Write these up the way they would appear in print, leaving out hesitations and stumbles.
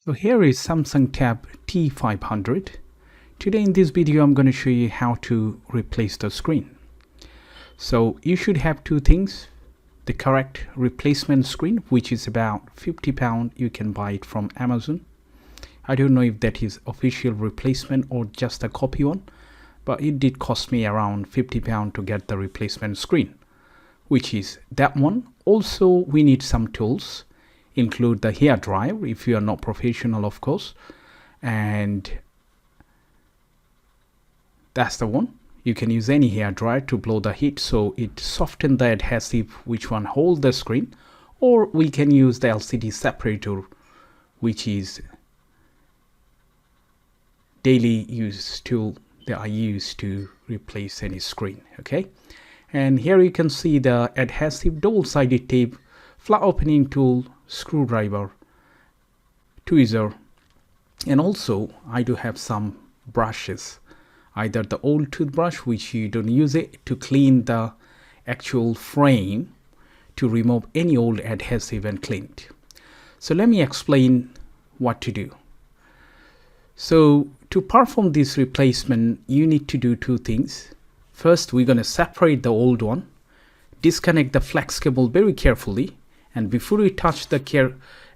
So here is Samsung Tab T500. Today in this video I'm going to show you how to replace the screen. So you should have two things: the correct replacement screen, which is about £50. You can buy it from Amazon. I don't know if that is official replacement or just a copy one, but it did cost me around £50 to get the replacement screen, which is that one. Also, we need some tools, include the hair dryer if you are not professional, of course, and that's the one. You can use any hair dryer to blow the heat so it softens the adhesive which one holds the screen, or we can use the LCD separator, which is daily use tool that I use to replace any screen. Okay, and here you can see the adhesive, double-sided tape, flat opening tool, screwdriver, tweezer, and also I do have some brushes, either the old toothbrush which you don't use it, to clean the actual frame, to remove any old adhesive and clean it. So let me explain what to do. So to perform this replacement, you need to do two things. First, we're going to separate the old one, disconnect the flex cable very carefully, and before we touch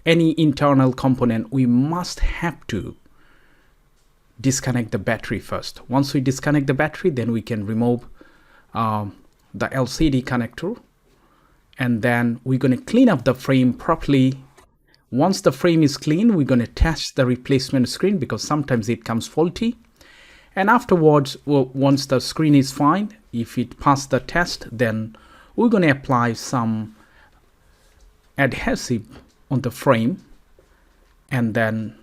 any internal component, we must have to disconnect the battery first. Once we disconnect the battery, then we can remove the LCD connector, and then we're going to clean up the frame properly. Once the frame is clean, we're going to test the replacement screen because sometimes it comes faulty. And afterwards, once the screen is fine, if it passed the test, then we're going to apply some adhesive on the frame, and then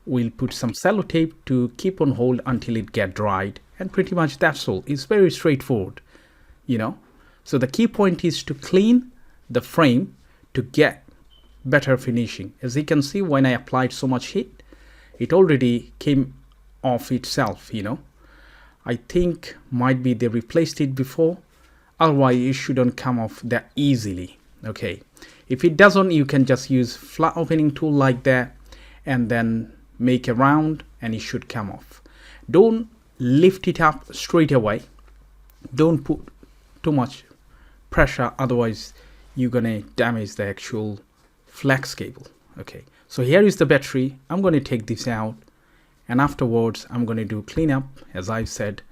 we'll put some sellotape to keep on hold until it get dried, and pretty much that's all. It's very straightforward, you know. So the key point is to clean the frame to get better finishing. As you can see, when I applied so much heat, it already came off itself, you know. I think might be they replaced it before, otherwise it shouldn't come off that easily. Okay, if it doesn't, you can just use flat opening tool like that and then make a round and it should come off. Don't lift it up straight away. Don't put too much pressure, otherwise you're gonna damage the actual flex cable. Okay, so here is the battery. I'm going to take this out, and afterwards I'm going to do cleanup as I said,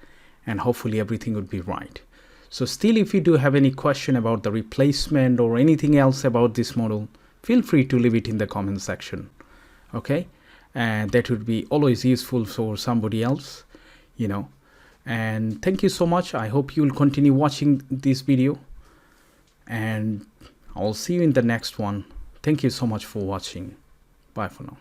and hopefully everything would be right. So still, if you do have any question about the replacement or anything else about this model, feel free to leave it in the comment section. Okay, and that would be always useful for somebody else, you know. And thank you so much. I hope you'll continue watching this video, and I'll see you in the next one. Thank you so much for watching. Bye for now.